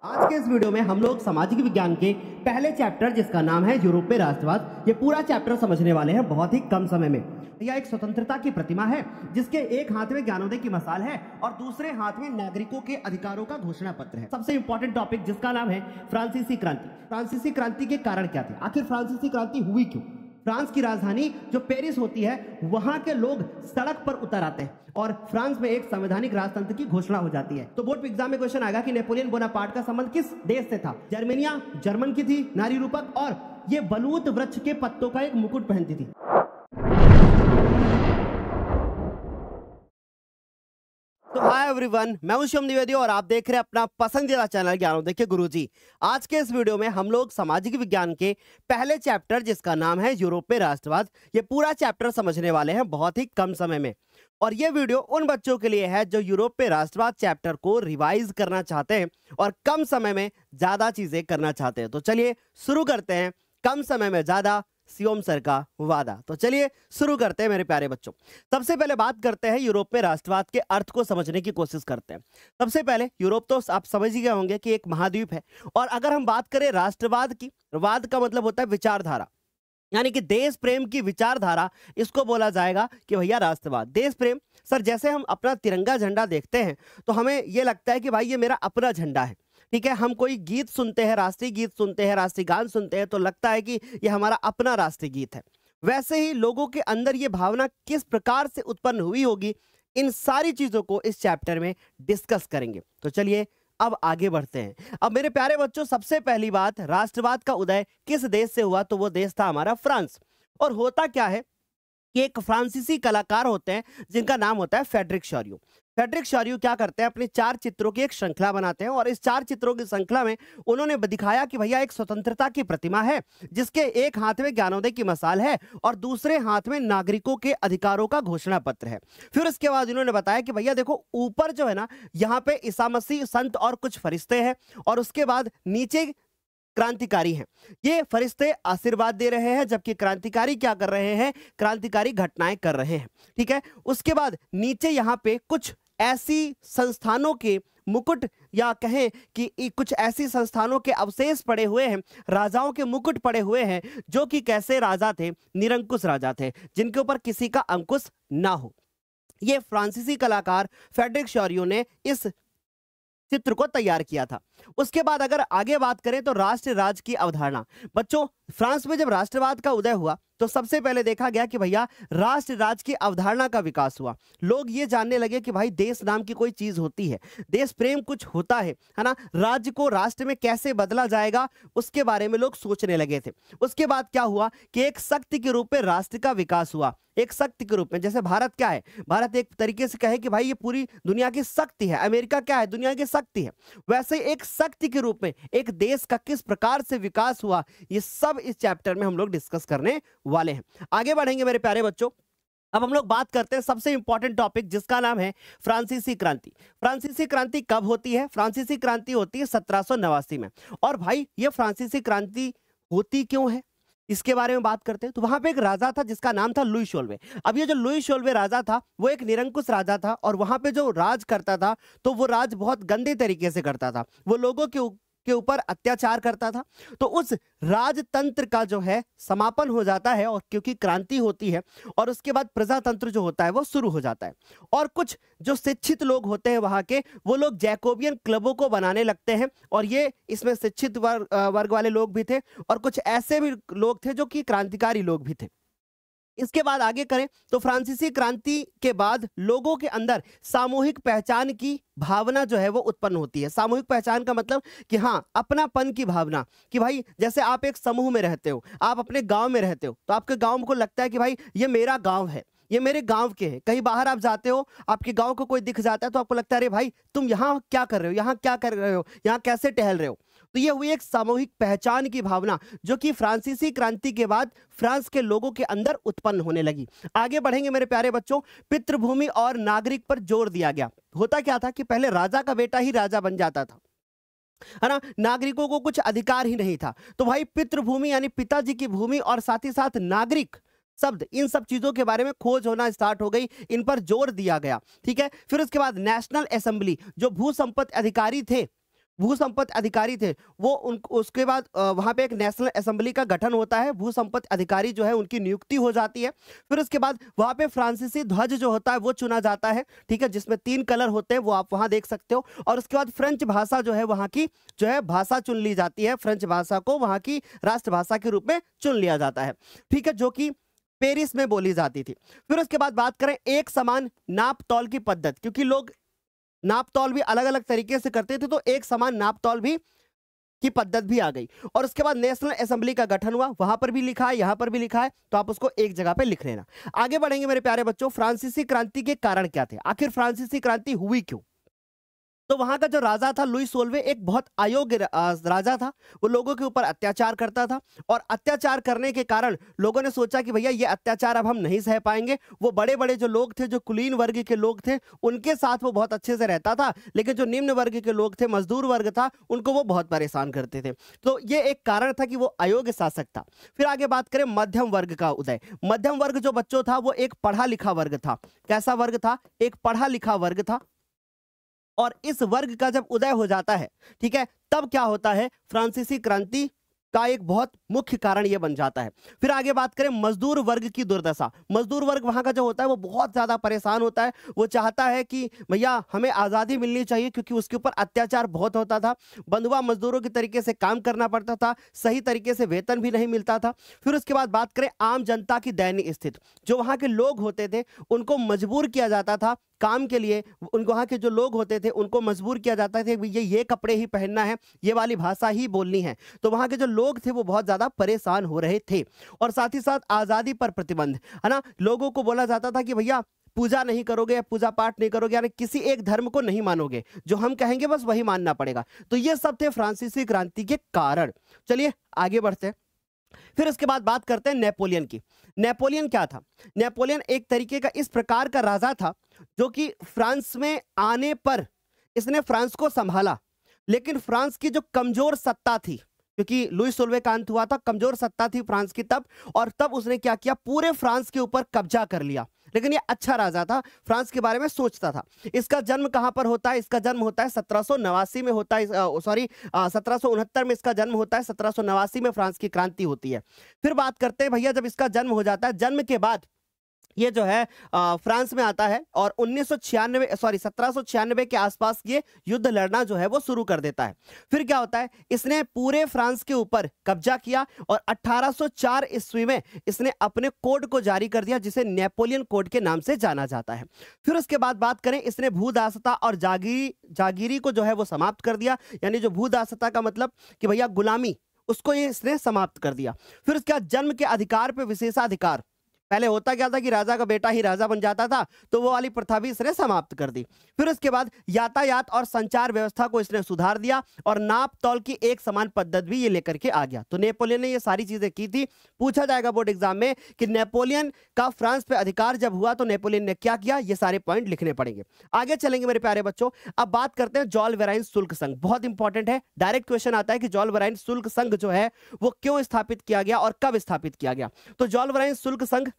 आज के इस वीडियो में हम लोग सामाजिक विज्ञान के पहले चैप्टर जिसका नाम है यूरोपीय राष्ट्रवाद, ये पूरा चैप्टर समझने वाले हैं बहुत ही कम समय में। यह एक स्वतंत्रता की प्रतिमा है जिसके एक हाथ में ज्ञानोदय की मशाल है और दूसरे हाथ में नागरिकों के अधिकारों का घोषणा पत्र है। सबसे इंपॉर्टेंट टॉपिक जिसका नाम है फ्रांसीसी क्रांति। फ्रांसीसी क्रांति के कारण क्या थे, आखिर फ्रांसीसी क्रांति हुई क्यों? फ्रांस की राजधानी जो पेरिस होती है वहां के लोग सड़क पर उतर आते हैं और फ्रांस में एक संवैधानिक राजतंत्र की घोषणा हो जाती है। तो बोर्ड एग्जाम में क्वेश्चन आएगा कि नेपोलियन बोनापार्ट का संबंध किस देश से था? जर्मनिया जर्मन की थी, नारी रूपक, और ये बलूत वृक्ष के पत्तों का एक मुकुट पहनती थी। तो हाय एवरीवन, मैं हूं शिवम द्विवेदी और आप देख रहे हैं अपना पसंदीदा चैनल ज्ञानोदय के गुरुजी। आज के इस वीडियो में हम लोग सामाजिक विज्ञान के पहले चैप्टर जिसका नाम है यूरोपीय राष्ट्रवाद, ये पूरा चैप्टर समझने वाले हैं बहुत ही कम समय में। और ये वीडियो उन बच्चों के लिए है जो यूरोपीय राष्ट्रवाद चैप्टर को रिवाइज करना चाहते हैं और कम समय में ज्यादा चीजें करना चाहते हैं। तो चलिए शुरू करते हैं, कम समय में ज्यादा, शिवम सर का वादा। तो चलिए शुरू करते हैं मेरे प्यारे बच्चों। सबसे पहले बात करते हैं यूरोप में राष्ट्रवाद के अर्थ को समझने की कोशिश करते हैं। सबसे पहले यूरोप तो आप समझ ही गए होंगे कि एक महाद्वीप है, और अगर हम बात करें राष्ट्रवाद की, वाद का मतलब होता है विचारधारा, यानी कि देश प्रेम की विचारधारा, इसको बोला जाएगा कि भैया राष्ट्रवाद। देश प्रेम सर, जैसे हम अपना तिरंगा झंडा देखते हैं तो हमें यह लगता है कि भाई ये मेरा अपना झंडा है, ठीक है। हम कोई गीत सुनते हैं, राष्ट्रीय गीत सुनते हैं, राष्ट्रीय गान सुनते हैं तो लगता है कि यह हमारा अपना राष्ट्रीय गीत है। वैसे ही लोगों के अंदर ये भावना किस प्रकार से उत्पन्न हुई होगी, इन सारी चीजों को इस चैप्टर में डिस्कस करेंगे। तो चलिए अब आगे बढ़ते हैं। अब मेरे प्यारे बच्चों, सबसे पहली बात, राष्ट्रवाद का उदय किस देश से हुआ? तो वो देश था हमारा फ्रांस। और होता क्या है कि एक फ्रांसीसी कलाकार होते हैं जिनका नाम होता है फ्रेडरिक शॉरियो। फ्रेडरिक शॉरियो क्या करते हैं, अपने 4 चित्रों की एक श्रृंखला बनाते हैं और इस 4 चित्रों की श्रृंखला में उन्होंने दिखाया कि भैया एक स्वतंत्रता की प्रतिमा है जिसके एक हाथ में ज्ञानोदय की मशाल है और दूसरे हाथ में नागरिकों के अधिकारों का घोषणा पत्र है। फिर उसके बाद इन्होंने बताया कि भैया देखो, ऊपर जो है ना, यहाँ पे ईसा मसीह, संत और कुछ फरिश्ते हैं, और उसके बाद नीचे क्रांतिकारी हैं। ये फरिश्ते आशीर्वाद दे रहे हैं जबकि क्रांतिकारी क्या कर रहे हैं? क्रांतिकारी घटनाएं कर रहे हैं, ठीक है। उसके बाद नीचे यहाँ पे कुछ ऐसी संस्थानों के मुकुट, या कहें कि कुछ ऐसी संस्थानों के अवशेष पड़े हुए हैं, राजाओं के मुकुट पड़े हुए हैं जो कि कैसे राजा थे? निरंकुश राजा थे, जिनके ऊपर किसी का अंकुश ना हो। ये फ्रांसीसी कलाकार फ्रेडरिक शॉरियो ने इस चित्र को तैयार किया था। उसके बाद अगर आगे बात करें तो राष्ट्र राज्य की अवधारणा। बच्चों, फ्रांस में जब राष्ट्रवाद का उदय हुआ तो सबसे पहले देखा गया कि भैया राष्ट्र राज्य की अवधारणा का विकास हुआ। लोग ये जानने लगे कि भाई देश नाम की कोई चीज होती है, देश प्रेम कुछ होता है ना। राज्य को राष्ट्र में कैसे बदला जाएगा उसके बारे में लोग सोचने लगे थे। उसके बाद क्या हुआ कि एक शक्ति के रूप में राष्ट्र का विकास हुआ। एक शक्ति के रूप में, जैसे भारत क्या है? भारत एक तरीके से कहे कि भाई ये पूरी दुनिया की शक्ति है। अमेरिका क्या है? दुनिया की शक्ति है। वैसे एक शक्ति के रूप में एक देश का किस प्रकार से विकास हुआ, ये सब इस चैप्टर में हम लोग डिस्कस करने वाले हैं। आगे बढ़ेंगे मेरे प्यारे बच्चों। अब हम लोग बात करते हैं सबसे इंपॉर्टेंट टॉपिक जिसका नाम है फ्रांसीसी क्रांति। फ्रांसीसी क्रांति कब होती है? फ्रांसीसी क्रांति होती है 1789 में। और भाई ये फ्रांसीसी क्रांति होती क्यों है, इसके बारे में बात करते हैं। तो वहां पे एक राजा था जिसका नाम था लुई शोल्वे। अब ये जो लुई शोल्वे राजा था वो एक निरंकुश राजा था, और वहां पे जो राज करता था तो वो राज बहुत गंदे तरीके से करता था। वो लोगों के ऊपर अत्याचार करता था। तो उस राजतंत्र का जो है समापन हो जाता है, और क्योंकि क्रांति होती है, और उसके बाद प्रजातंत्र जो होता है वो शुरू हो जाता है। और कुछ जो शिक्षित लोग होते हैं वहां के, वो लोग जैकोबियन क्लबों को बनाने लगते हैं, और ये इसमें शिक्षित वर्ग वाले लोग भी थे, और कुछ ऐसे भी लोग थे जो कि क्रांतिकारी लोग भी थे। इसके बाद आगे करें तो फ्रांसीसी क्रांति के बाद लोगों के अंदर सामूहिक पहचान की भावना जो है वो उत्पन्न होती है। सामूहिक पहचान का मतलब कि हाँ, अपनापन की भावना, कि भाई जैसे आप एक समूह में रहते हो, आप अपने गांव में रहते हो, तो आपके गांव को लगता है कि भाई ये मेरा गांव है, ये मेरे गांव के हैं। कहीं बाहर आप जाते हो, आपके गांव को कोई दिख जाता है तो आपको लगता है अरे भाई तुम यहाँ क्या कर रहे हो, यहाँ क्या कर रहे हो, यहाँ कैसे टहल रहे हो। तो ये हुई एक सामूहिक पहचान की भावना जो कि फ्रांसीसी क्रांति के बाद फ्रांस के लोगों के अंदर उत्पन्न होने लगी। आगे बढ़ेंगे मेरे प्यारे बच्चों। पितृभूमि और नागरिक पर जोर दिया गया। होता क्या था कि पहले राजा का बेटा ही राजा बन जाता था, है ना, नागरिकों को कुछ अधिकार ही नहीं था। तो भाई पितृभूमि यानी पिताजी की भूमि और साथ ही साथ नागरिक शब्द, इन सब चीजों के बारे में खोज होना स्टार्ट हो गई, इन पर जोर दिया गया, ठीक है। फिर उसके बाद नेशनल असेंबली, जो भू संपत्ति अधिकारी थे भू संपत्ति अधिकारी थे वो उन उसके बाद वहाँ पे एक नेशनल असेंबली का गठन होता है, भू संपत्ति अधिकारी जो है उनकी नियुक्ति हो जाती है। फिर उसके बाद वहाँ पे फ्रांसीसी ध्वज जो होता है वो चुना जाता है, ठीक है, जिसमें 3 कलर होते हैं वो आप वहाँ देख सकते हो। और उसके बाद फ्रेंच भाषा जो है वहाँ की जो है भाषा चुन ली जाती है, फ्रेंच भाषा को वहाँ की राष्ट्रभाषा के रूप में चुन लिया जाता है, ठीक है, जो कि पेरिस में बोली जाती थी। फिर उसके बाद बात करें एक समान नाप तौल की पद्धति, क्योंकि लोग नाप तौल भी अलग अलग तरीके से करते थे, तो एक समान नाप तौल भी की पद्धति भी आ गई। और उसके बाद नेशनल असेंबली का गठन हुआ, वहां पर भी लिखा है, यहां पर भी लिखा है, तो आप उसको एक जगह पे लिख लेना। आगे बढ़ेंगे मेरे प्यारे बच्चों, फ्रांसीसी क्रांति के कारण क्या थे, आखिर फ्रांसीसी क्रांति हुई क्यों। तो वहां का जो राजा था लुई 16वें एक बहुत अयोग्य राजा था, वो लोगों के ऊपर अत्याचार करता था, और अत्याचार करने के कारण लोगों ने सोचा कि भैया ये अत्याचार अब हम नहीं सह पाएंगे। वो बड़े बड़े जो लोग थे, जो कुलीन वर्ग के लोग थे, उनके साथ वो बहुत अच्छे से रहता था, लेकिन जो निम्न वर्ग के लोग थे, मजदूर वर्ग था, उनको वो बहुत परेशान करते थे। तो ये एक कारण था कि वो अयोग्य शासक था। फिर आगे बात करें मध्यम वर्ग का उदय। मध्यम वर्ग जो बच्चों था वो एक पढ़ा लिखा वर्ग था। कैसा वर्ग था, एक पढ़ा लिखा वर्ग था। और इस वर्ग का जब उदय हो जाता है, ठीक है, तब क्या होता है, फ्रांसीसी क्रांति का एक बहुत मुख्य कारण यह बन जाता है। फिर आगे बात करें मजदूर वर्ग की दुर्दशा। मजदूर वर्ग वहां का जो होता है वो बहुत ज्यादा परेशान होता है, वो चाहता है कि भैया हमें आजादी मिलनी चाहिए, क्योंकि उसके ऊपर अत्याचार बहुत होता था, बंधुआ मजदूरों के तरीके से काम करना पड़ता था, सही तरीके से वेतन भी नहीं मिलता था। फिर उसके बाद बात करें आम जनता की दयनीय स्थिति। जो वहां के लोग होते थे उनको मजबूर किया जाता था काम के लिए, उनको वहाँ के जो लोग होते थे उनको मजबूर किया जाता था कि ये कपड़े ही पहनना है, ये वाली भाषा ही बोलनी है। तो वहाँ के जो लोग थे वो बहुत ज़्यादा परेशान हो रहे थे। और साथ ही साथ आज़ादी पर प्रतिबंध, है ना, लोगों को बोला जाता था कि भैया पूजा नहीं करोगे या पूजा पाठ नहीं करोगे, यानी किसी एक धर्म को नहीं मानोगे, जो हम कहेंगे बस वही मानना पड़ेगा। तो ये सब थे फ्रांसीसी क्रांति के कारण। चलिए आगे बढ़ते हैं। फिर उसके बाद बात करते हैं नेपोलियन की। नेपोलियन क्या था, नेपोलियन एक तरीके का इस प्रकार का राजा था जो कि फ्रांस में आने पर इसने फ्रांस को संभाला, लेकिन फ्रांस की जो कमजोर सत्ता थी, क्योंकि लुई 16वें का अंत हुआ था, कमजोर सत्ता थी फ्रांस की तब, और तब उसने क्या किया, पूरे फ्रांस के ऊपर कब्जा कर लिया। लेकिन ये अच्छा राजा था, फ्रांस के बारे में सोचता था। इसका जन्म कहां पर होता है, इसका जन्म होता है 1789 में होता है, सॉरी 1769 में इसका जन्म होता है, 1789 में फ्रांस की क्रांति होती है। फिर बात करते हैं भैया, जब इसका जन्म हो जाता है, जन्म के बाद ये जो है फ्रांस में आता है और 1796 के आसपास ये युद्ध लड़ना जो है वो शुरू कर देता है। फिर क्या होता है, इसने पूरे फ्रांस के ऊपर कब्जा किया और 1804 ईस्वी में इसने अपने कोड को जारी कर दिया, जिसे नेपोलियन कोड के नाम से जाना जाता है। फिर उसके बाद बात करें, इसने भूदासता और जागीरी को जो है वो समाप्त कर दिया, यानी जो भूदासता का मतलब कि भैया गुलामी, उसको ये इसने समाप्त कर दिया। फिर उसके बाद जन्म के अधिकार पे विशेषाधिकार, पहले होता क्या था कि राजा का बेटा ही राजा बन जाता था, तो वो वाली प्रथा भी इसने समाप्त कर दी। फिर उसके बाद यातायात और संचार व्यवस्था को इसने सुधार दिया और नाप तौल की एक समान पद्धति भी ये लेकर के आ गया। तो नेपोलियन ने ये सारी चीजें की थी। पूछा जाएगा बोर्ड एग्जाम में कि नेपोलियन का फ्रांस पे अधिकार जब हुआ तो नेपोलियन ने क्या किया, ये सारे पॉइंट लिखने पड़ेंगे। आगे चलेंगे मेरे प्यारे बच्चों। अब बात करते हैं जॉल वेराइन शुल्क संघ, बहुत इंपॉर्टेंट है, डायरेक्ट क्वेश्चन आता है कि जॉल वेराइन शुल्क संघ जो है वो क्यों स्थापित किया गया और कब स्थापित किया गया। तो जॉल वेराइन शुल्क संघ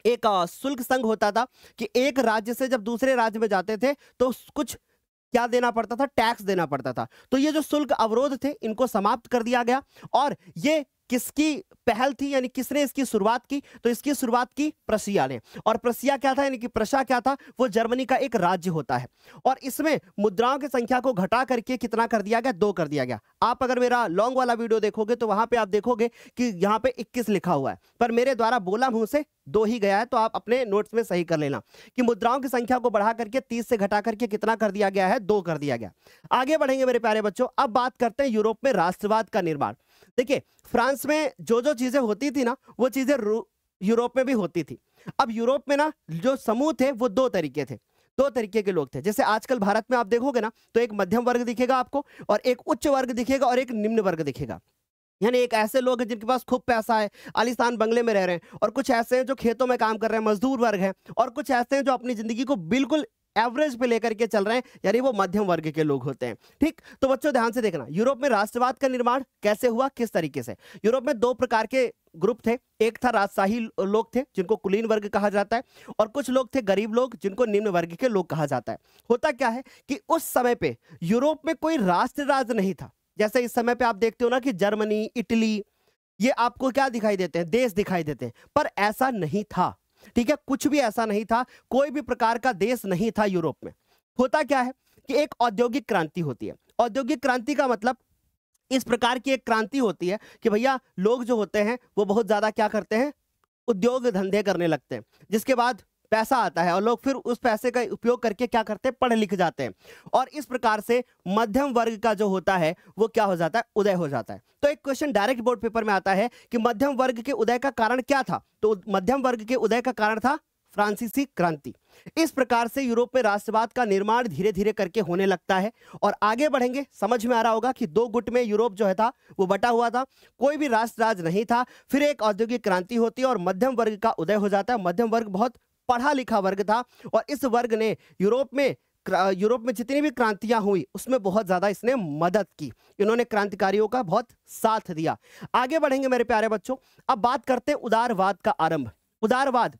एक शुल्क संघ होता था कि एक राज्य से जब दूसरे राज्य में जाते थे तो कुछ क्या देना पड़ता था, टैक्स देना पड़ता था। तो ये जो शुल्क अवरोध थे इनको समाप्त कर दिया गया। और ये किसकी पहल थी, यानी किसने इसकी शुरुआत की, तो इसकी शुरुआत की प्रशिया ने। और प्रशिया क्या था, यानी कि प्रशा क्या था, वो जर्मनी का एक राज्य होता है। और इसमें मुद्राओं की संख्या को घटा करके कितना कर दिया गया, 2 कर दिया गया। आप अगर मेरा लॉन्ग वाला वीडियो देखोगे तो वहां पे आप देखोगे कि यहाँ पे 21 लिखा हुआ है, पर मेरे द्वारा बोला मुंह से 2 ही गया है, तो आप अपने नोट्स में सही कर लेना कि मुद्राओं की संख्या को बढ़ा करके 30 से घटा करके कितना कर दिया गया है, 2 कर दिया गया। आगे बढ़ेंगे मेरे प्यारे बच्चों। अब बात करते हैं यूरोप में राष्ट्रवाद का निर्माण। देखिए फ्रांस में जो जो चीजें होती थी ना, वो चीजें यूरोप में भी होती थी। अब यूरोप में ना जो समूह थे वो 2 तरीके थे, 2 तरीके के लोग थे। जैसे आजकल भारत में आप देखोगे ना तो एक मध्यम वर्ग दिखेगा आपको, और एक उच्च वर्ग दिखेगा, और एक निम्न वर्ग दिखेगा। यानी एक ऐसे लोग हैं जिनके पास खूब पैसा है, आलीशान बंगले में रह रहे हैं, और कुछ ऐसे हैं जो खेतों में काम कर रहे हैं, मजदूर वर्ग है, और कुछ ऐसे हैं जो अपनी जिंदगी को बिल्कुल एवरेज पे लेकर के चल रहे हैं, यानी वो मध्यम वर्ग के लोग होते हैं। ठीक, तो बच्चों ध्यान से देखना, यूरोप में राष्ट्रवाद का निर्माण कैसे हुआ, किस तरीके से। यूरोप में दो प्रकार के ग्रुप थे, एक था राजशाही लोग थे जिनको कुलीन वर्ग कहा जाता है, और कुछ लोग थे गरीब लोग जिनको निम्न वर्ग के लोग कहा जाता है। होता क्या है कि उस समय पे यूरोप में कोई राष्ट्र राज नहीं था। जैसे इस समय पे आप देखते हो ना कि जर्मनी, इटली, ये आपको क्या दिखाई देते हैं, देश दिखाई देते हैं, पर ऐसा नहीं था। ठीक है, कुछ भी ऐसा नहीं था, कोई भी प्रकार का देश नहीं था यूरोप में। होता क्या है कि एक औद्योगिक क्रांति होती है। औद्योगिक क्रांति का मतलब इस प्रकार की एक क्रांति होती है कि भैया लोग जो होते हैं वो बहुत ज्यादा क्या करते हैं, उद्योग धंधे करने लगते हैं, जिसके बाद पैसा आता है और लोग फिर उस पैसे का उपयोग करके क्या करते हैं, पढ़ लिख जाते हैं, और इस प्रकार से मध्यम वर्ग का जो होता है वो क्या हो जाता है, उदय हो जाता है। तो एक क्वेश्चन डायरेक्ट बोर्ड पेपर में आता है कि मध्यम वर्ग के उदय का कारण क्या था, तो मध्यम वर्ग के उदय का कारण था फ्रांसीसी क्रांति। इस प्रकार से यूरोप में राष्ट्रवाद का निर्माण धीरे धीरे करके होने लगता है, और आगे बढ़ेंगे समझ में आ रहा होगा कि दो गुट में यूरोप जो है था वो बटा हुआ था, कोई भी राष्ट्र राज नहीं था। फिर एक औद्योगिक क्रांति होती है और मध्यम वर्ग का उदय हो जाता है। मध्यम वर्ग बहुत पढ़ा लिखा वर्ग था, और इस वर्ग ने यूरोप में जितनी भी क्रांतियां हुई उसमें बहुत ज्यादा इसने मदद की। इन्होंने क्रांतिकारियों का बहुत साथ दिया। आगे बढ़ेंगे मेरे प्यारे बच्चों, अब बात करते हैं उदारवाद का आरंभ। उदारवाद,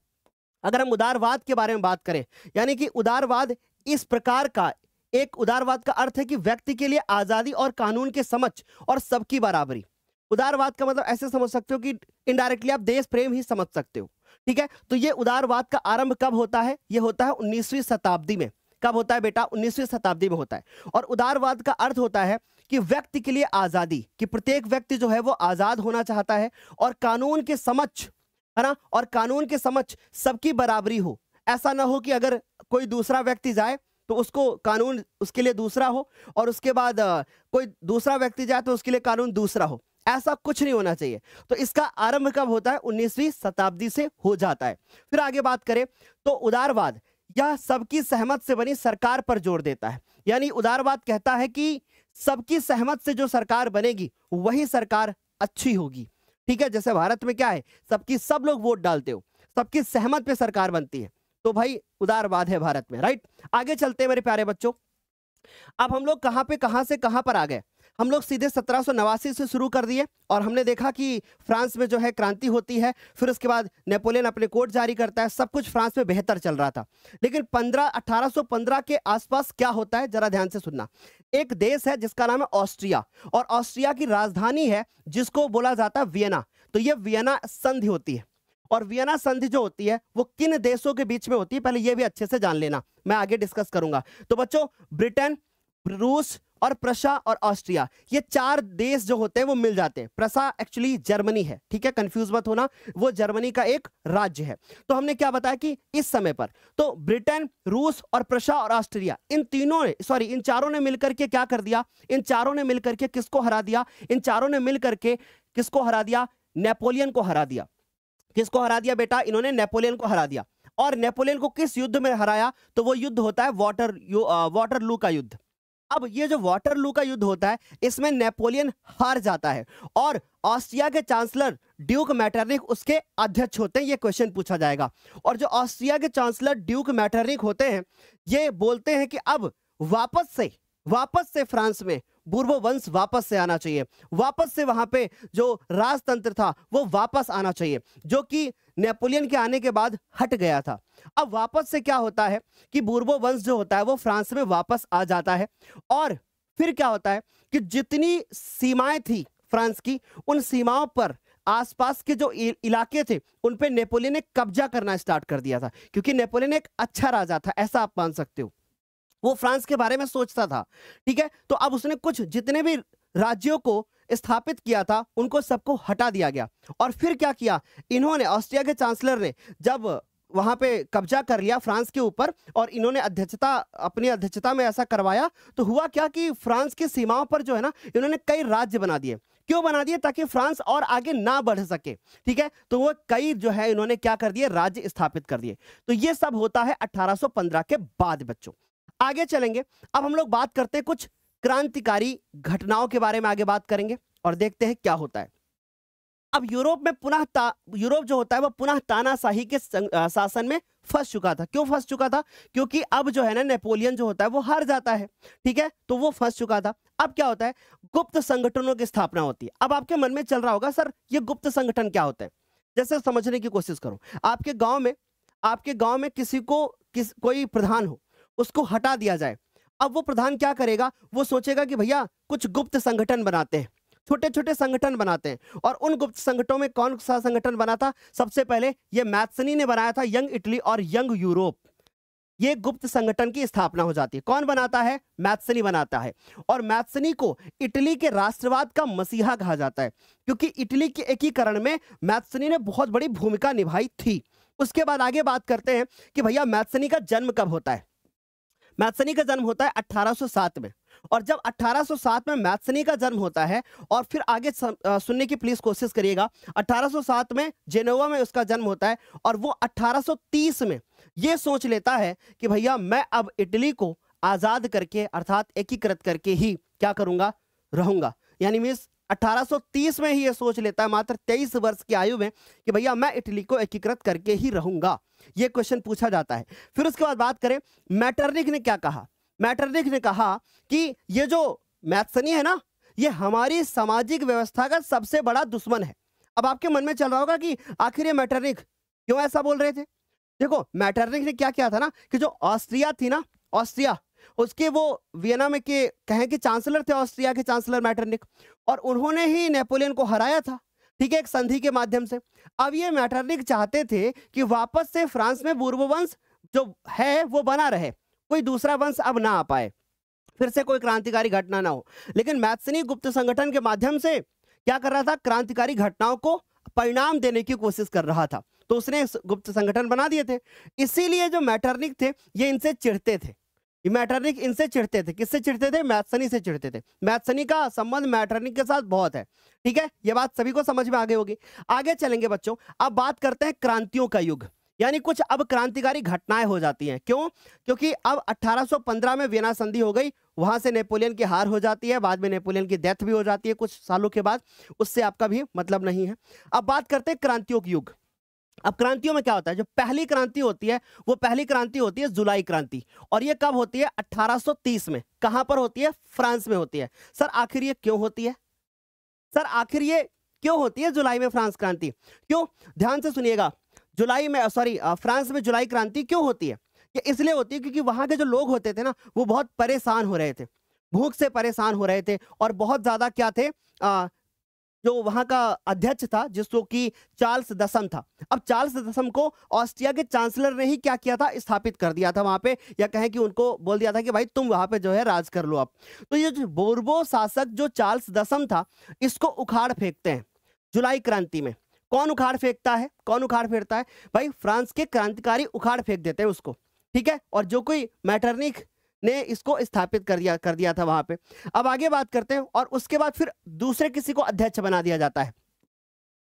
अगर हम उदारवाद के बारे में बात करें, यानी कि उदारवाद इस प्रकार का एक उदारवाद का अर्थ है कि व्यक्ति के लिए आजादी और कानून के समक्ष और सबकी बराबरी। उदारवाद का मतलब ऐसे समझ सकते हो कि इनडायरेक्टली आप देश प्रेम ही समझ सकते हो। ठीक है, तो ये उदारवाद का आरंभ कब होता है, ये होता है 19वीं शताब्दी में। कब होता है बेटा, 19वीं शताब्दी में होता है। और उदारवाद का अर्थ होता है कि व्यक्ति के लिए आजादी, कि प्रत्येक व्यक्ति जो है वो आजाद होना चाहता है, और कानून के समक्ष, है ना, और कानून के समक्ष सबकी बराबरी हो। ऐसा ना हो कि अगर कोई दूसरा व्यक्ति जाए तो उसको कानून उसके लिए दूसरा हो, और उसके बाद कोई दूसरा व्यक्ति जाए तो उसके लिए कानून दूसरा हो। ऐसा कुछ नहीं होना चाहिए। तो इसका आरंभ कब होता है, 19वीं शताब्दी से हो जाता है। फिर आगे बात करें तो उदारवाद यह सबकी सहमत से बनी सरकार पर जोर देता है। यानी उदारवाद कहता है कि सबकी सहमत से जो सरकार बनेगी वही सरकार अच्छी होगी। ठीक है, जैसे भारत में क्या है, सब लोग वोट डालते हो, सबकी सहमत पे सरकार बनती है, तो भाई उदारवाद है भारत में। राइट, आगे चलते हैं मेरे प्यारे बच्चों। अब हम लोग कहां से कहां पर आ गए, हम लोग सीधे 1789 से शुरू कर दिए, और हमने देखा कि फ्रांस में जो है क्रांति होती है, फिर उसके बाद नेपोलियन अपने कोड जारी करता है, सब कुछ फ्रांस में बेहतर चल रहा था। लेकिन 1815 के आसपास क्या होता है, जरा ध्यान से सुनना। एक देश है जिसका नाम है ऑस्ट्रिया, और ऑस्ट्रिया की राजधानी है जिसको बोला जाता है वियना। तो ये वियना संधि होती है, और वियना संधि जो होती है वो किन देशों के बीच में होती है, पहले ये भी अच्छे से जान लेना, मैं आगे डिस्कस करूंगा। तो बच्चों, ब्रिटेन, रूस और प्रशा और ऑस्ट्रिया, ये चार देश जो होते हैं वो मिल जाते हैं। प्रशा एक्चुअली जर्मनी है, ठीक है, कंफ्यूज मत होना, वो जर्मनी का एक राज्य है। तो हमने क्या बताया कि इस समय पर तो ब्रिटेन, रूस और प्रशा और ऑस्ट्रिया, इन चारों ने मिलकर के क्या कर दिया, इन चारों ने मिलकर के किसको हरा दिया, इन चारों ने मिलकर के किसको हरा दिया, नेपोलियन को हरा दिया। किसको हरा दिया बेटा, इन्होंने नेपोलियन को हरा दिया। और नेपोलियन को किस युद्ध में हराया, तो वो युद्ध होता है वाटरलू का युद्ध। अब ये जो वाटरलू का युद्ध होता है इसमें नेपोलियन हार जाता है, और ऑस्ट्रिया के चांसलर ड्यूक मैटरनिक उसके अध्यक्ष होते हैं। ये क्वेश्चन पूछा जाएगा। और जो ऑस्ट्रिया के चांसलर ड्यूक मैटरनिक होते हैं ये बोलते हैं कि अब वापस से फ्रांस में बूर्बो वंश वापस से आना चाहिए, वापस से वहां पे जो राजतंत्र था वो वापस आना चाहिए, जो कि नेपोलियन के आने के बाद हट गया था। अब वापस से क्या होता है कि बूर्बो वंश जो होता है वो फ्रांस में वापस आ जाता है, और फिर क्या होता है कि जितनी सीमाएं थी फ्रांस की, उन सीमाओं पर आसपास के जो इलाके थे उन पे नेपोलियन ने कब्जा करना स्टार्ट कर दिया था, क्योंकि नेपोलियन एक अच्छा राजा था, ऐसा आप मान सकते हो। वो फ्रांस के बारे में सोचता था। ठीक है, तो अब उसने कुछ जितने भी राज्यों को स्थापित किया था उनको सबको हटा दिया गया। और फिर क्या किया इन्होंने, ऑस्ट्रिया के चांसलर ने जब वहां पे कब्जा कर लिया फ्रांस के ऊपर, और इन्होंने अपनी अध्यक्षता में ऐसा करवाया, तो हुआ क्या कि फ्रांस की सीमाओं पर जो है ना इन्होंने कई राज्य बना दिए। क्यों बना दिए, ताकि फ्रांस और आगे ना बढ़ सके। ठीक है, तो वो कई जो है इन्होंने क्या कर दिए, राज्य स्थापित कर दिए। तो ये सब होता है 1815 के बाद। बच्चों आगे चलेंगे, अब हम लोग बात करते हैं कुछ क्रांतिकारी घटनाओं के बारे में, आगे बात करेंगे और देखते हैं क्या होता है। अब यूरोप जो होता है वो पुनः तानाशाही के शासन में फंस चुका था। क्यों फंस चुका था? क्योंकि अब जो है ना नेपोलियन जो होता है वो हार जाता है, ठीक है, तो वो फंस चुका था। अब क्या होता है? गुप्त संगठनों की स्थापना होती है। अब आपके मन में चल रहा होगा सर ये गुप्त संगठन क्या होते हैं? जैसे समझने की कोशिश करो। आपके गांव में कोई प्रधान हो, उसको हटा दिया जाए। अब वो प्रधान क्या करेगा? वो सोचेगा कि भैया कुछ गुप्त संगठन बनाते हैं, छोटे छोटे संगठन बनाते हैं। और उन गुप्त संगठनों में कौन सा संगठन बना था? सबसे पहले ये मैत्सनी ने बनाया था, यंग इटली और यंग यूरोप। ये गुप्त संगठन की स्थापना हो जाती है। कौन बनाता है? मैत्सनी बनाता है। और मैत्सनी को इटली के राष्ट्रवाद का मसीहा कहा जाता है, क्योंकि इटली के एकीकरण में मैत्सनी ने बहुत बड़ी भूमिका निभाई थी। उसके बाद आगे बात करते हैं कि भैया मैत्सनी का जन्म कब होता है? मैत्सनी का जन्म होता है 1807 में। और जब 1807 में मैत्सनी का जन्म होता है, और फिर आगे सुनने की प्लीज कोशिश करिएगा, 1807 में जेनोवा में उसका जन्म होता है। और वो 1830 में ये सोच लेता है कि भैया मैं अब इटली को आजाद करके अर्थात एकीकृत करके ही क्या करूंगा? रहूंगा। यानी मीन्स 1830 में ही ये सोच लेता है, मात्र 23 वर्ष की आयु में, कि भैया मैं इटली को एकीकृत करके ही रहूंगा। ये क्वेश्चन पूछा जाता है। फिर उसके बाद बात करें मैटरनिख ने क्या कहा। मैटरनिख ने कहा कि ये जो मैत्सनी है ना, ये हमारी सामाजिक व्यवस्था का सबसे बड़ा दुश्मन है। अब आपके मन में चल रहा होगा कि आखिर ये मैटरनिख क्यों ऐसा बोल रहे थे? देखो मैटरनिख ने क्या किया था ना, कि जो ऑस्ट्रिया थी ना, ऑस्ट्रिया, उसके वो वियना में के कहें कि चांसलर थे, ऑस्ट्रिया के चांसलर मैटरनिख, और उन्होंने ही नेपोलियन को हराया था, ठीक है, एक संधि के माध्यम से। अब ये मैटरनिख चाहते थे कि वापस से फ्रांस में बूर्बो वंश जो है वो बना रहे, कोई दूसरा वंश अब ना आ पाए, फिर से कोई क्रांतिकारी घटना ना हो। लेकिन मैत्सनी गुप्त संगठन के माध्यम से क्या कर रहा था? क्रांतिकारी घटनाओं को परिणाम देने की कोशिश कर रहा था, तो उसने गुप्त संगठन बना दिए थे। इसीलिए जो मैटरनिख थे ये इनसे चिढ़ते थे। ये मैटरनिख इनसे चिढ़ते थे। किससे चिढ़ते थे? मैत्सनी से चिढ़ते थे। मैत्सनी का संबंध मैटरनिख के साथ बहुत है, ठीक है, ये बात सभी को समझ में आ गई होगी। आगे चलेंगे बच्चों, अब बात करते हैं क्रांतियों का युग, यानी कुछ अब क्रांतिकारी घटनाएं हो जाती हैं। क्यों? क्योंकि अब 1815 में वियना संधि हो गई, वहां से नेपोलियन की हार हो जाती है, बाद में नेपोलियन की डेथ भी हो जाती है कुछ सालों के बाद, उससे आपका भी मतलब नहीं है। अब बात करते हैं क्रांतियों के युग। अब क्रांतियों में क्या होता है? जो पहली क्रांति होती है वो पहली क्रांति होती है जुलाई क्रांति, और ये कब होती है? 1830 में। कहां पर होती है? फ्रांस में होती है। सर आखिर ये क्यों होती है? सर आखिर ये क्यों होती है जुलाई में फ्रांस क्रांति? क्यों? ध्यान से सुनिएगा। फ्रांस में जुलाई क्रांति क्यों होती है? ये इसलिए होती है क्योंकि वहां के जो लोग होते थे ना, वो बहुत परेशान हो रहे थे, भूख से परेशान हो रहे थे, और बहुत ज्यादा क्या थे, जो वहां का अध्यक्ष था जिसको कि चार्ल्स दसम था। अब चार्ल्स दसम को ऑस्ट्रिया के चांसलर ने ही क्या किया था? स्थापित कर दिया था वहां पे, या कहें कि उनको बोल दिया था कि भाई तुम वहां पे जो है राज कर लो अब। तो ये जो बोर्बो शासक जो चार्ल्स दसम था, इसको उखाड़ फेंकते हैं जुलाई क्रांति में। कौन उखाड़ फेंकता है? कौन उखाड़ फेंकता है? भाई फ्रांस के क्रांतिकारी उखाड़ फेंक देते हैं उसको, ठीक है, और जो कोई मैटरनिख ने इसको स्थापित कर दिया था वहां पे। अब आगे बात करते हैं, और उसके बाद फिर दूसरे किसी को अध्यक्ष बना दिया जाता है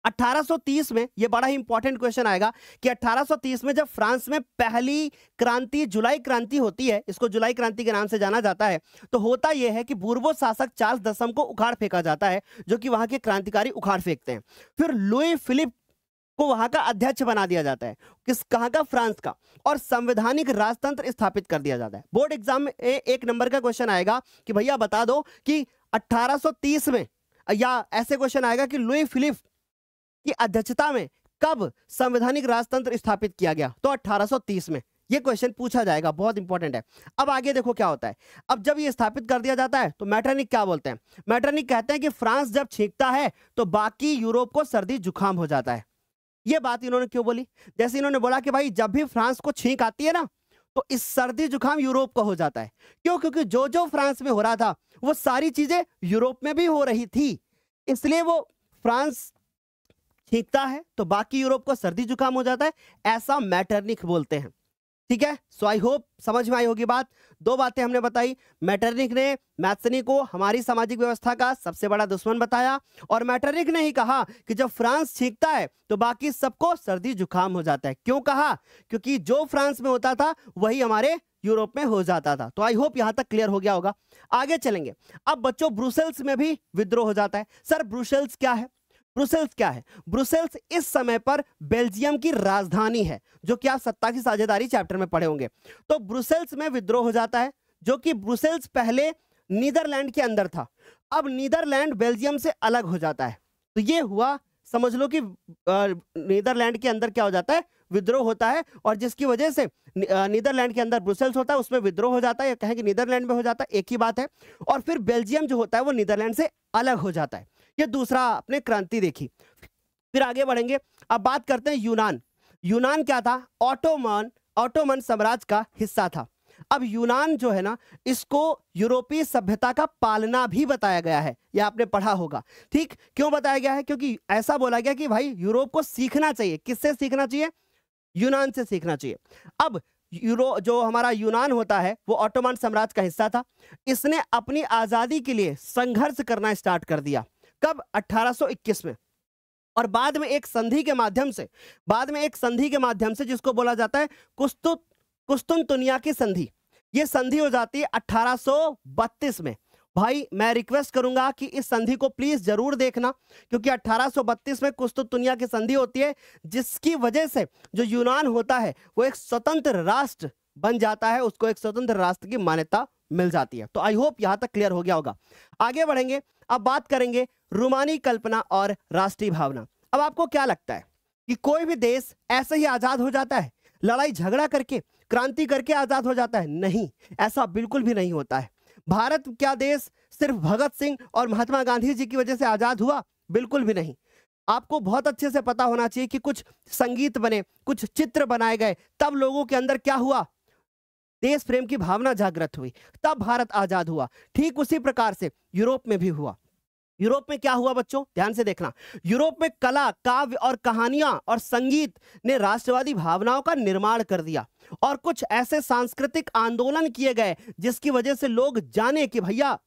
1830 में। ये बड़ा ही इंपॉर्टेंट क्वेश्चन आएगा कि 1830 में जब फ्रांस में पहली क्रांति जुलाई क्रांति होती है, इसको जुलाई क्रांति के नाम से जाना जाता है, तो होता यह है कि बूर्बो शासक चार्ल्स दसम को उखाड़ फेंका जाता है, जो कि वहां के क्रांतिकारी उखाड़ फेंकते हैं। फिर लुई फिलिप को वहां का अध्यक्ष बना दिया जाता है, कहां का? फ्रांस का, और संवैधानिक राजतंत्र स्थापित कर दिया जाता है। बोर्ड एग्जाम में एक नंबर का क्वेश्चन आएगा कि भैया बता दो कि 1830 में, या ऐसे क्वेश्चन आएगा कि लुई फिलिप की अध्यक्षता में कब संवैधानिक राजतंत्र स्थापित किया गया? तो 1830 में। ये क्वेश्चन पूछा जाएगा, बहुत इंपॉर्टेंट है। अब आगे देखो क्या होता है। अब जब ये स्थापित कर दिया जाता है तो मैटरनिख क्या बोलते हैं? मैटरनिख कहते हैं कि फ्रांस जब छींकता है तो बाकी यूरोप को सर्दी जुकाम हो जाता है। ये बात इन्होंने क्यों बोली? जैसे इन्होंने बोला कि भाई जब भी फ्रांस को छींक आती है ना, तो इस सर्दी जुकाम यूरोप को हो जाता है। क्यों? क्योंकि जो जो फ्रांस में हो रहा था वो सारी चीजें यूरोप में भी हो रही थी, इसलिए वो फ्रांस छींकता है तो बाकी यूरोप को सर्दी जुकाम हो जाता है, ऐसा मैटरनिख बोलते हैं, ठीक है। सो आई होप समझ में आई होगी बात। दो बातें हमने बताई। मैटरनिख ने मैत्सनी को हमारी सामाजिक व्यवस्था का सबसे बड़ा दुश्मन बताया, और मैटरनिख ने ही कहा कि जब फ्रांस छींकता है तो बाकी सबको सर्दी जुकाम हो जाता है। क्यों कहा? क्योंकि जो फ्रांस में होता था वही हमारे यूरोप में हो जाता था। तो आई होप यहां तक क्लियर हो गया होगा। आगे चलेंगे। अब बच्चों ब्रुसेल्स में भी विद्रोह हो जाता है। सर ब्रुसेल्स क्या है? ब्रुसेल्स क्या है? ब्रुसेल्स इस समय पर बेल्जियम की राजधानी है, जो कि आप सत्ता की साझेदारी चैप्टर में पढ़े होंगे। तो ब्रुसेल्स में विद्रोह हो जाता है, जो कि ब्रुसेल्स पहले नीदरलैंड के अंदर था। अब नीदरलैंड बेल्जियम से अलग हो जाता है। तो ये हुआ, समझ लो कि नीदरलैंड के अंदर क्या हो जाता है, विद्रोह होता है, और जिसकी वजह से नीदरलैंड के अंदर ब्रुसेल्स होता है, उसमें विद्रोह हो जाता है, या कहें कि नीदरलैंड में हो जाता है, एक ही बात है। और फिर बेल्जियम जो होता है वो नीदरलैंड से अलग हो जाता है। ये दूसरा आपने क्रांति देखी। फिर आगे बढ़ेंगे, अब बात करते हैं यूनान। यूनान क्या था? ऑटोमन साम्राज्य का हिस्सा था। अब यूनान जो है ना, इसको यूरोपीय सभ्यता का पालना भी बताया गया है, यह आपने पढ़ा होगा। ठीक, क्यों बताया गया है? क्योंकि ऐसा बोला गया कि भाई यूरोप को सीखना चाहिए। किससे सीखना चाहिए? यूनान से सीखना चाहिए। अब जो हमारा यूनान होता है वो ऑटोमन साम्राज्य का हिस्सा था। इसने अपनी आजादी के लिए संघर्ष करना स्टार्ट कर दिया। कब? 1821 में। और बाद में एक संधि के माध्यम से जिसको बोला जाता है कुस्तुनतुनिया की संधि, ये संधि हो जाती है 1832 में। भाई मैं रिक्वेस्ट करूंगा कि इस संधि को प्लीज जरूर देखना, क्योंकि 1832 में कुस्तुनतुनिया की संधि होती है, जिसकी वजह से जो यूनान होता है वो एक स्वतंत्र राष्ट्र बन जाता है, उसको एक स्वतंत्र राष्ट्र की मान्यता मिल जाती है। तो आई होप यहां तक क्लियर हो गया होगा। आगे बढ़ेंगे, अब बात करेंगे रूमानी कल्पना और राष्ट्रीय भावना। अब आपको क्या लगता है कि कोई भी देश ऐसे ही आजाद हो जाता है? लड़ाई झगड़ा करके, क्रांति करके आजाद हो जाता है? नहीं, ऐसा बिल्कुल भी नहीं होता है। भारत क्या देश सिर्फ भगत सिंह और महात्मा गांधी जी की वजह से आजाद हुआ? बिल्कुल भी नहीं। आपको बहुत अच्छे से पता होना चाहिए कि कुछ संगीत बने, कुछ चित्र बनाए गए, तब लोगों के अंदर क्या हुआ? देश प्रेम की भावना जागृत हुई, तब भारत आजाद हुआ। ठीक उसी प्रकार से यूरोप में भी हुआ। यूरोप में क्या हुआ बच्चों? ध्यान से देखना। यूरोप में कला, काव्य और कहानियां और संगीत ने राष्ट्रवादी भावनाओं का निर्माण कर दिया, और कुछ ऐसे सांस्कृतिक आंदोलन किए गए जिसकी वजह से लोग जाने कि भैया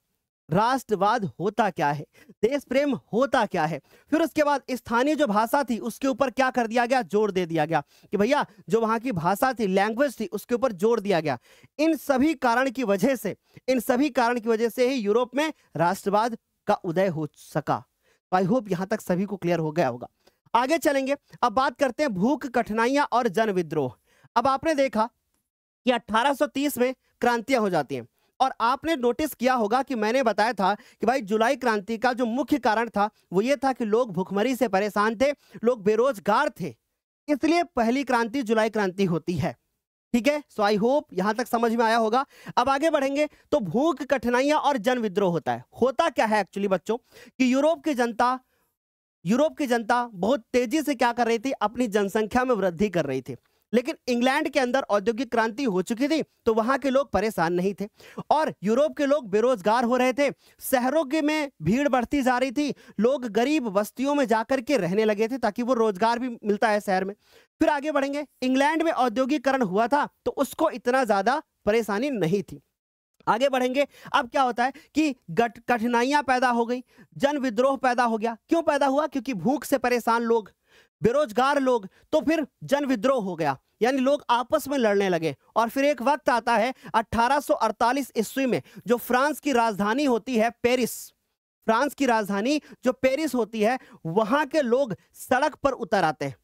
राष्ट्रवाद होता क्या है, देश प्रेम होता क्या है। फिर उसके बाद स्थानीय जो भाषा थी उसके ऊपर क्या कर दिया गया? जोर दे दिया गया कि भैया जो वहां की भाषा थी, लैंग्वेज थी, उसके ऊपर जोर दिया गया। इन सभी कारण की वजह से ही यूरोप में राष्ट्रवाद का उदय हो सका। आई होप यहां तक सभी को क्लियर हो गया होगा। आगे चलेंगे, अब बात करते हैं भूख, कठिनाइयां और जन विद्रोह। अब आपने देखा कि 1830 में क्रांतियां हो जाती हैं, और आपने नोटिस किया होगा कि मैंने बताया था कि भाई जुलाई क्रांति का जो मुख्य कारण था वो ये था कि लोग भूखमरी से परेशान थे, लोग बेरोजगार थे, इसलिए पहली क्रांति जुलाई क्रांति होती है। ठीक है, सो आई होप यहां तक समझ में आया होगा। अब आगे बढ़ेंगे, तो भूख, कठिनाइयां और जन विद्रोह होता है। होता क्या है एक्चुअली बच्चों, कि यूरोप की जनता बहुत तेजी से क्या कर रही थी? अपनी जनसंख्या में वृद्धि कर रही थी। लेकिन इंग्लैंड के अंदर औद्योगिक क्रांति हो चुकी थी, तो वहां के लोग परेशान नहीं थे, और यूरोप के लोग बेरोजगार हो रहे थे, शहरों के में भीड़ बढ़ती जा रही थी, लोग गरीब बस्तियों में जाकर के रहने लगे थे ताकि वो रोजगार भी मिलता है शहर में। फिर आगे बढ़ेंगे, इंग्लैंड में औद्योगिकरण हुआ था तो उसको इतना ज्यादा परेशानी नहीं थी। आगे बढ़ेंगे, अब क्या होता है कि कठिनाइयां पैदा हो गई, जन विद्रोह पैदा हो गया। क्यों पैदा हुआ? क्योंकि भूख से परेशान लोग, बेरोजगार लोग, तो फिर जन विद्रोह हो गया, यानी लोग आपस में लड़ने लगे। और फिर एक वक्त आता है 1848 ईस्वी में, जो फ्रांस की राजधानी होती है पेरिस, फ्रांस की राजधानी जो पेरिस होती है, वहां के लोग सड़क पर उतर आते हैं।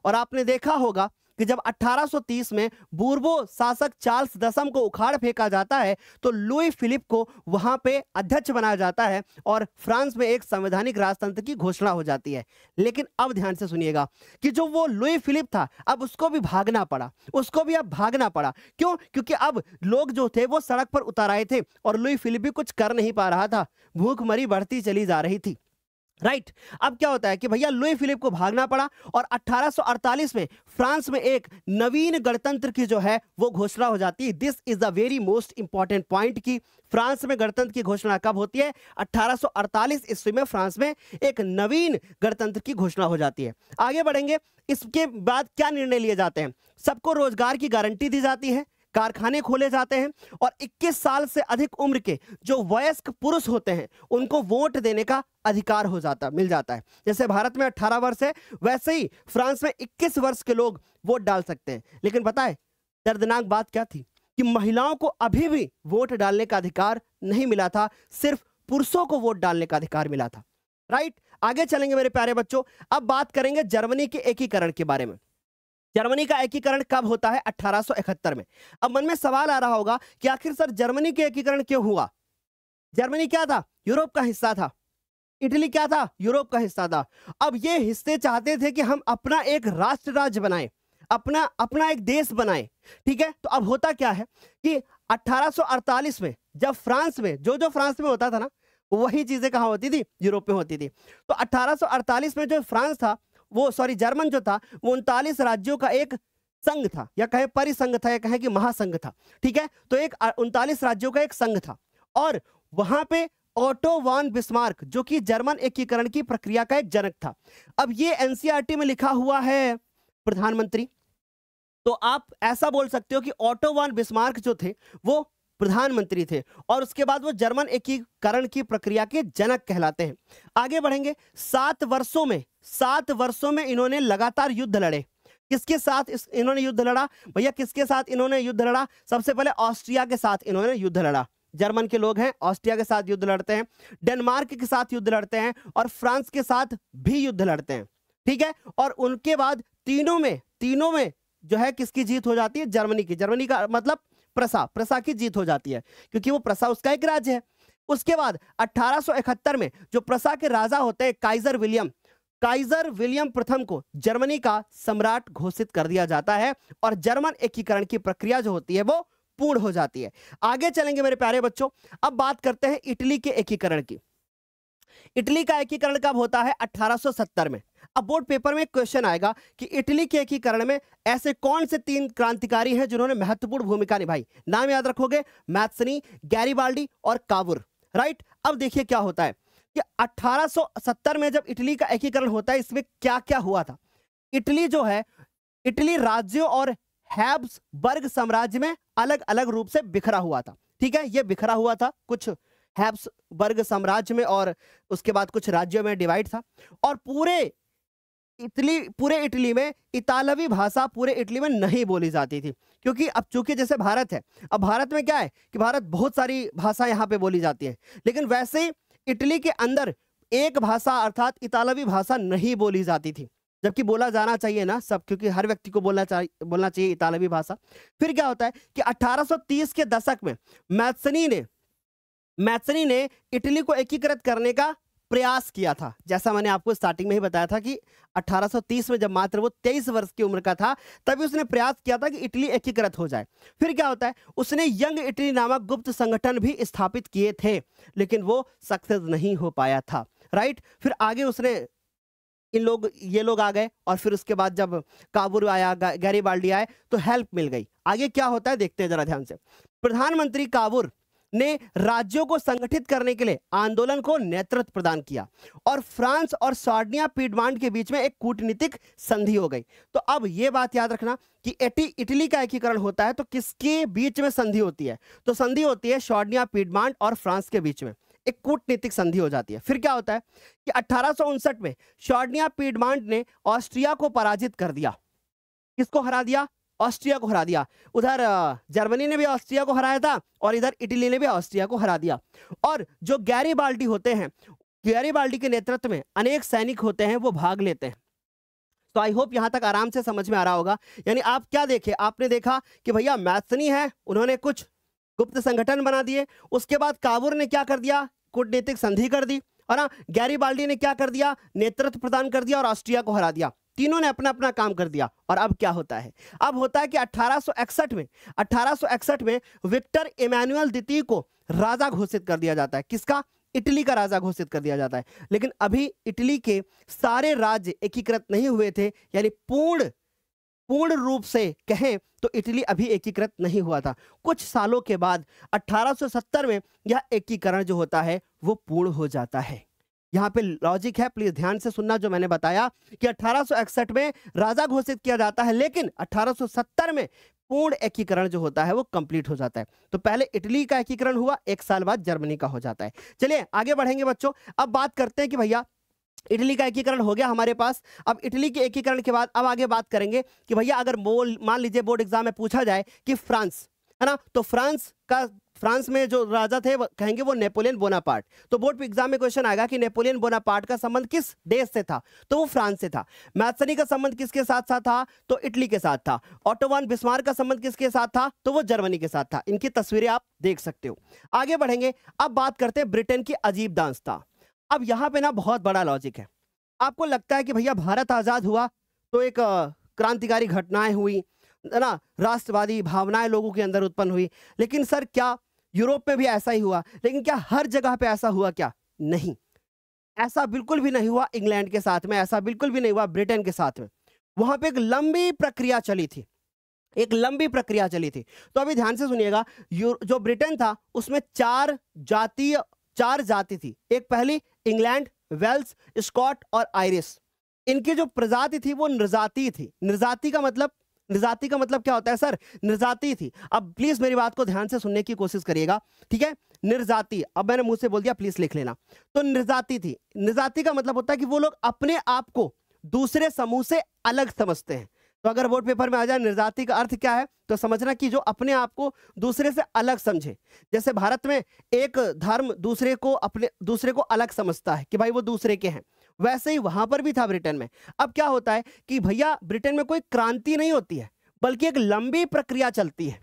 और आपने देखा होगा कि जब 1830 में बूर्बो शासक चार्ल्स दसम को उखाड़ फेंका जाता है, तो लुई फिलिप को वहां पे अध्यक्ष बनाया जाता है और फ्रांस में एक संवैधानिक राजतंत्र की घोषणा हो जाती है। लेकिन अब ध्यान से सुनिएगा कि जो वो लुई फिलिप था, अब उसको भी भागना पड़ा, क्यों? क्योंकि अब लोग जो थे वो सड़क पर उतर आए थे और लुई फिलिप भी कुछ कर नहीं पा रहा था, भूखमरी बढ़ती चली जा रही थी। राइट, अब क्या होता है कि भैया लुई फिलिप को भागना पड़ा, और 1848 में फ्रांस में एक नवीन गणतंत्र की जो है वो घोषणा हो जाती है। This is the very most important point कि फ्रांस में गणतंत्र की घोषणा कब होती है? 1848 ईस्वी में फ्रांस में एक नवीन गणतंत्र की घोषणा हो जाती है। आगे बढ़ेंगे, इसके बाद क्या निर्णय लिए जाते हैं? सबको रोजगार की गारंटी दी जाती है, कारखाने खोले जाते हैं, और 21 साल से अधिक उम्र के जो वयस्क पुरुष होते हैं उनको वोट देने का अधिकार मिल जाता है। जैसे भारत में 18 वर्ष है, वैसे ही फ्रांस में 21 वर्ष के लोग वोट डाल सकते हैं। लेकिन पता है दर्दनाक बात क्या थी? कि महिलाओं को अभी भी वोट डालने का अधिकार नहीं मिला था, सिर्फ पुरुषों को वोट डालने का अधिकार मिला था। राइट। आगे चलेंगे मेरे प्यारे बच्चों, अब बात करेंगे जर्मनी के एकीकरण के बारे में। जर्मनी का एकीकरण कब होता है? 1871 में। अब मन में सवाल आ रहा होगा कि आखिर सर जर्मनी के एकीकरण क्यों हुआ? जर्मनी क्या था? यूरोप का हिस्सा था। इटली क्या था? यूरोप का हिस्सा था। अब ये हिस्से चाहते थे कि हम अपना एक राष्ट्र राज्य बनाएं, अपना अपना एक देश बनाएं, ठीक है। तो अब होता क्या है कि 1848 में जब फ्रांस में जो फ्रांस में होता था ना, वही चीजें कहाँ होती थी? यूरोप में होती थी। तो 1848 में जो फ्रांस था, वो सॉरी जर्मन जो था, वो 39 राज्यों का एक संघ था, या कहे परिसंघ था, या कहे कि महासंघ था, ठीक है। तो एक 39 राज्यों का एक संघ था, और वहां पे ऑटो वॉन बिस्मार्क, जो कि जर्मन एकीकरण की प्रक्रिया का एक जनक था। अब ये एनसीईआरटी में लिखा हुआ है प्रधानमंत्री, तो आप ऐसा बोल सकते हो कि ऑटो वॉन बिस्मार्क जो थे वो प्रधानमंत्री थे, और उसके बाद वो जर्मन एकीकरण की प्रक्रिया के जनक कहलाते हैं। आगे बढ़ेंगे। 7 वर्षों में इन्होंने लगातार युद्ध लड़े। किसके साथ इन्होंने युद्ध लड़ा? भैया किसके साथ इन्होंने युद्ध लड़ा? सबसे पहले ऑस्ट्रिया के साथ इन्होंने युद्ध लड़ा। जर्मन के लोग हैं, ऑस्ट्रिया के साथ युद्ध लड़ते हैं, डेनमार्क के साथ युद्ध लड़ते हैं, और फ्रांस के साथ भी युद्ध लड़ते हैं, ठीक है। और उनके बाद तीनों में जो है किसकी जीत हो जाती है? जर्मनी की। जर्मनी का मतलब प्रसा की जीत हो जाती है, क्योंकि वो प्रसा उसका एक राज्य है। उसके बाद 1871 में जो प्रसा के राजा होते हैं काइजर विलियम प्रथम को जर्मनी का सम्राट घोषित कर दिया जाता है, और जर्मन एकीकरण की प्रक्रिया जो होती है वो पूर्ण हो जाती है। आगे चलेंगे मेरे प्यारे बच्चों, अब बात करते हैं इटली के एकीकरण की। इटली का एकीकरण कब होता है? 1870 में। अब बोर्ड पेपर में एक क्वेश्चन आएगा कि इटली के एकीकरण में ऐसे कौन से 3 क्रांतिकारी हैं जिन्होंने महत्वपूर्ण भूमिका निभाई? नाम याद रखोगे, मैत्सनी, गैरीबाल्डी और कावुर, राइट। अब देखिए क्या होता है कि 1870 में जब इटली का एकीकरण होता है, इसमें क्या क्या हुआ था? इटली जो है, इटली राज्यों और हैब्सबर्ग साम्राज्य में अलग अलग रूप से बिखरा हुआ था, ठीक है। ये बिखरा हुआ था, कुछ हैब्सबर्ग साम्राज्य में और उसके बाद कुछ राज्यों में डिवाइड था, और पूरे इटली में इतालवी भाषा पूरे इटली में नहीं बोली जाती थी, क्योंकि अब चूंकि जैसे भारत है, अब भारत में क्या है कि भारत बहुत सारी भाषा यहाँ पे बोली जाती है, लेकिन वैसे ही इटली के अंदर एक भाषा अर्थात इतालवी भाषा नहीं बोली जाती थी, जबकि बोला जाना चाहिए ना सब, क्योंकि हर व्यक्ति को बोलना चाहिए इतालवी भाषा। फिर क्या होता है कि 1830 के दशक में मैत्सनी ने इटली को एकीकृत करने का प्रयास किया था। जैसा मैंने आपको स्टार्टिंग में ही बताया था कि 1830 में जब मात्र वो 23 वर्ष की उम्र का था, तभी उसने प्रयास किया था कि इटली एकीकृत हो जाए। फिर क्या होता है, उसने यंग इटली नामक गुप्त संगठन भी स्थापित किए थे, लेकिन वो सक्सेस नहीं हो पाया था, राइट। फिर आगे उसने ये लोग आ गए, और फिर उसके बाद जब काबुर आया, गैरीबाल्डी आए, तो हेल्प मिल गई। आगे क्या होता है देखते हैं जरा ध्यान से। प्रधानमंत्री काबुर ने राज्यों को संगठित करने के लिए आंदोलन को नेतृत्व प्रदान किया, और फ्रांस और सार्डिनिया पीडमांट के बीच में एक कूटनीतिक संधि हो गई। तो अब यह बात याद रखना कि इटली का एकीकरण होता है तो किसके बीच में संधि होती है? तो संधि होती है सार्डिनिया पीडमांट और फ्रांस के बीच में, एक कूटनीतिक संधि हो जाती है। फिर क्या होता है कि 1859 में सार्डिनिया पीडमांट ने ऑस्ट्रिया को पराजित कर दिया। किसको हरा दिया? ऑस्ट्रिया को हरा दिया। उधर जर्मनी ने भी ऑस्ट्रिया को हराया था, और इधर इटली ने भी ऑस्ट्रिया को हरा दिया। और जो गैरीबाल्डी होते हैं, गैरीबाल्डी के नेतृत्व में अनेक सैनिक होते हैं, वो भाग लेते हैं। तो आई होप यहां तक आराम से समझ में आ रहा होगा। यानी आप क्या देखे, आपने देखा कि भैया मैत्सनी है, उन्होंने कुछ गुप्त संगठन बना दिए। उसके बाद काबुर ने क्या कर दिया? कूटनीतिक संधि कर दी, और ना गैरीबाल्डी ने क्या कर दिया? नेतृत्व प्रदान कर दिया और ऑस्ट्रिया को हरा दिया। तीनों ने अपना अपना काम कर दिया। और अब क्या होता है? अब होता है कि 1861 में विक्टर इमैनुअल द्वितीय को राजा घोषित कर दिया जाता है। किसका? इटली का राजा घोषित कर दिया जाता है। लेकिन अभी इटली के सारे राज्य एकीकृत नहीं हुए थे, यानी पूर्ण रूप से कहें तो इटली अभी एकीकृत नहीं हुआ था। कुछ सालों के बाद 1870 में यह एकीकरण जो होता है वो पूर्ण हो जाता है। यहाँ पे लॉजिक है, प्लीज ध्यान से सुनना जो मैंने बताया कि 1861 में राजा घोषित किया जाता है, लेकिन 1870 में पूर्ण एकीकरण जो होता है वो कंप्लीट हो जाता है। तो पहले इटली का एकीकरण हुआ, 1 साल बाद जर्मनी का हो जाता है। चलिए आगे बढ़ेंगे बच्चों। अब बात करते हैं कि भैया इटली का एकीकरण हो गया हमारे पास। अब इटली के एकीकरण के बाद अब आगे बात करेंगे कि भैया अगर मान लीजिए बोर्ड एग्जाम में पूछा जाए कि फ्रांस है ना, तो फ्रांस फ्रांस में जो राजा थे वो कहेंगे वो नेपोलियन बोनापार्ट। तो बोर्ड पे एग्जाम में क्वेश्चन आएगा कि नेपोलियन बोनापार्ट का संबंध किस देश से था, तो वो फ्रांस से था। मैथ्सनी का संबंध किसके साथ साथ था, तो इटली के साथ था। ऑटो वन बिस्मार्क का संबंध किसके साथ था, तो वो जर्मनी के साथ था। इनकी तस्वीरें आप देख सकते हो। आगे बढ़ेंगे, अब बात करते हैं ब्रिटेन की अजीब दास्तां। अब यहां पे ना बहुत बड़ा लॉजिक है। आपको लगता है कि भैया भारत आजाद हुआ तो एक क्रांतिकारी घटनाएं हुई, है ना, राष्ट्रवादी भावनाएं लोगों के अंदर उत्पन्न हुई, लेकिन सर क्या यूरोप में भी ऐसा ही हुआ? लेकिन क्या हर जगह पे ऐसा हुआ क्या? नहीं, ऐसा बिल्कुल भी नहीं हुआ। इंग्लैंड के साथ में ऐसा बिल्कुल भी नहीं हुआ, ब्रिटेन के साथ में वहां पे एक लंबी प्रक्रिया चली थी, एक लंबी प्रक्रिया चली थी। तो अभी ध्यान से सुनिएगा, जो ब्रिटेन था उसमें चार जाति थी। एक पहली इंग्लैंड, वेल्स, स्कॉट और आयरिश। इनकी जो प्रजाति थी वो नृजाति थी। नृजाति का मतलब क्या होता है सर? नृजाति थी। अब प्लीज मेरी बात को ध्यान से सुनने की कोशिश करिएगा, ठीक है? नृजाति, अब मैंने मुंह से बोल दिया, प्लीज लिख लेना। तो नृजाति थी। नृजाति का मतलब होता है कि वो लोग अपने आप को दूसरे समूह से अलग समझते हैं। तो अगर बोर्ड पेपर में आ जाए नृजाति का अर्थ क्या है, तो समझना कि जो अपने आप को दूसरे से अलग समझे। जैसे भारत में एक धर्म दूसरे को अलग समझता है कि भाई वो दूसरे के हैं, वैसे ही वहां पर भी था ब्रिटेन में। अब क्या होता है कि भैया ब्रिटेन में कोई क्रांति नहीं होती है, बल्कि एक लंबी प्रक्रिया चलती है।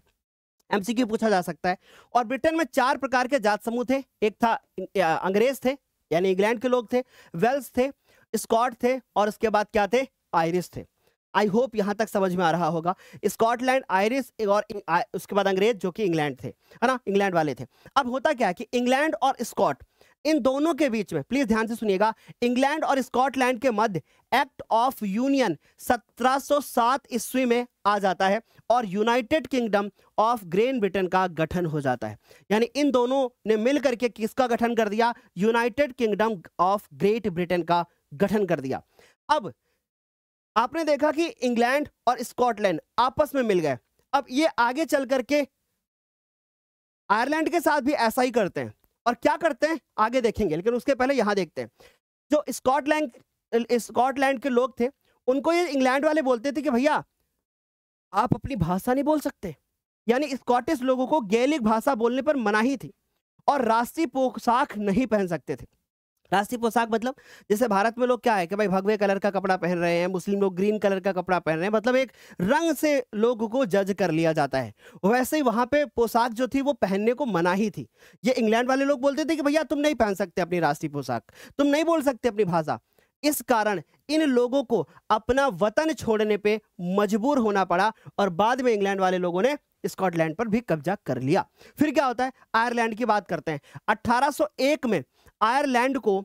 एमसीक्यू पूछा जा सकता है। और ब्रिटेन में 4 प्रकार के जात समूह थे। एक था अंग्रेज थे, यानी इंग्लैंड के लोग थे, वेल्स थे, स्कॉट थे, और उसके बाद क्या थे? आयरिश थे। आई होप यहां तक समझ में आ रहा होगा। स्कॉटलैंड, आयरिश और उसके बाद अंग्रेज जो कि इंग्लैंड थे, है ना, इंग्लैंड वाले थे। अब होता क्या है कि इंग्लैंड और स्कॉट, इन दोनों के बीच में, प्लीज ध्यान से सुनिएगा, इंग्लैंड और स्कॉटलैंड के मध्य एक्ट ऑफ यूनियन 1707 ईस्वी में आ जाता है और United kingdom of great Britain का गठन हो जाता है। यानी इन दोनों ने मिलकर के किसका गठन कर दिया? United kingdom of great Britain का गठन कर दिया। अब आपने देखा कि इंग्लैंड और स्कॉटलैंड आपस में मिल गए। अब ये आगे चल करके आयरलैंड के साथ भी ऐसा ही करते हैं। और क्या करते हैं आगे देखेंगे, लेकिन उसके पहले यहां देखते हैं। जो स्कॉटलैंड के लोग थे, उनको ये इंग्लैंड वाले बोलते थे कि भैया आप अपनी भाषा नहीं बोल सकते। यानी स्कॉटिश लोगों को गैलिक भाषा बोलने पर मनाही थी और राष्ट्रीय पोशाक नहीं पहन सकते थे। राष्ट्रीय पोशाक मतलब जैसे भारत में लोग क्या है कि भाई भगवे कलर का कपड़ा पहन रहे हैं, मुस्लिम लोग ग्रीन कलर का कपड़ा पहन रहे हैं, मतलब एक रंग से लोगों को जज कर लिया जाता है। वैसे ही वहां पे पोशाक जो थी वो पहनने को मनाही थी। ये इंग्लैंड वाले लोग बोलते थे कि भैया तुम नहीं पहन सकते अपनी राष्ट्रीय पोशाक, तुम नहीं बोल सकते अपनी भाषा। इस कारण इन लोगों को अपना वतन छोड़ने पे मजबूर होना पड़ा और बाद में इंग्लैंड वाले लोगों ने स्कॉटलैंड पर भी कब्जा कर लिया। फिर क्या होता है, आयरलैंड की बात करते हैं। 1801 में आयरलैंड को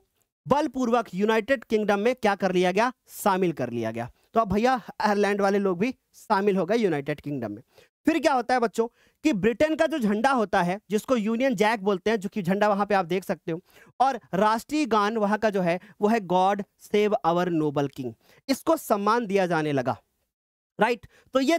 बलपूर्वक यूनाइटेड किंगडम में क्या कर लिया गया? शामिल कर लिया गया। तो अब भैया आयरलैंड वाले लोग भी शामिल हो गए यूनाइटेड किंगडम में। फिर क्या होता है बच्चों कि ब्रिटेन का जो झंडा होता है, जिसको यूनियन जैक बोलते हैं, जो कि झंडा वहां पे आप देख सकते हो, और राष्ट्रीय गान वहां का जो है वो है God save our noble king. इसको सम्मान दिया जाने लगा, राइट। तो ये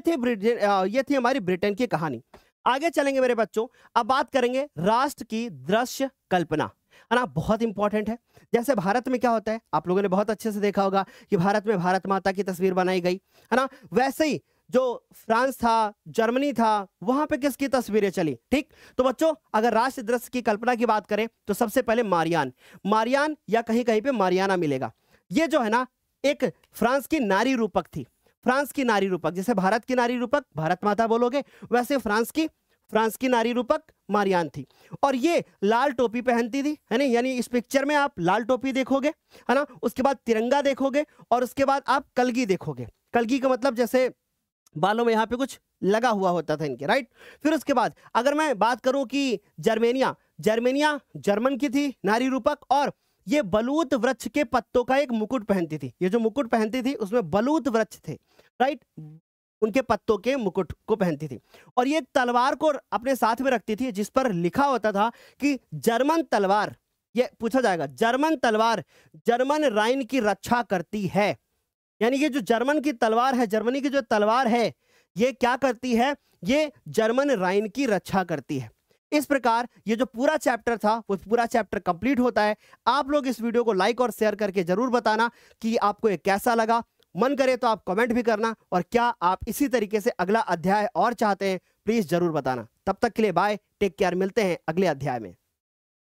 थी हमारी ब्रिटेन की कहानी। आगे चलेंगे मेरे बच्चों, अब बात करेंगे राष्ट्र की दृश्य कल्पना, है ना, बहुत इंपॉर्टेंट है। जैसे भारत में क्या होता है, आप लोगों ने बहुत अच्छे से देखा होगा कि भारत में भारत माता की तस्वीर बनाई गई, है ना। वैसे ही जो फ्रांस था, जर्मनी था, वहां पे किसकी तस्वीरें चली? ठीक। तो बच्चों अगर राष्ट्र दृश्य की कल्पना की बात करें तो सबसे पहले मारियान या कहीं कहीं पे मारियाना मिलेगा। ये जो है ना एक फ्रांस की नारी रूपक थी। फ्रांस की नारी रूपक, जैसे भारत की नारी रूपक भारत माता बोलोगे, वैसे फ्रांस की नारी रूपक मारियान थी। और ये लाल टोपी पहनती थी, है ना, यानी इस पिक्चर में आप लाल टोपी देखोगे, है ना, उसके बाद तिरंगा देखोगे और उसके बाद आप कलगी देखोगे। कलगी का मतलब जैसे बालों में यहाँ पे कुछ लगा हुआ होता था इनके, राइट। फिर उसके बाद अगर मैं बात करूं कि जर्मेनिया जर्मन की थी नारी रूपक, और ये बलूत वृक्ष के पत्तों का एक मुकुट पहनती थी। ये जो मुकुट पहनती थी उसमें बलूत वृक्ष थे, राइट, उनके पत्तों के मुकुट को पहनती थी। और ये तलवार को अपने साथ में रखती थी जिस पर लिखा होता था कि जर्मन तलवार, ये पूछा जाएगा, जर्मन तलवार जर्मन राइन की रक्षा करती है। यानी ये जो जर्मन की तलवार है, जर्मनी की जो तलवार है, ये क्या करती है? ये जर्मन राइन की रक्षा करती है। इस प्रकार ये जो पूरा चैप्टर था वो पूरा चैप्टर कंप्लीट होता है। आप लोग इस वीडियो को लाइक और शेयर करके जरूर बताना कि आपको ये कैसा लगा। मन करे तो आप कमेंट भी करना, और क्या आप इसी तरीके से अगला अध्याय और चाहते हैं, प्लीज जरूर बताना। तब तक के लिए बाय, टेक केयर, मिलते हैं अगले अध्याय में।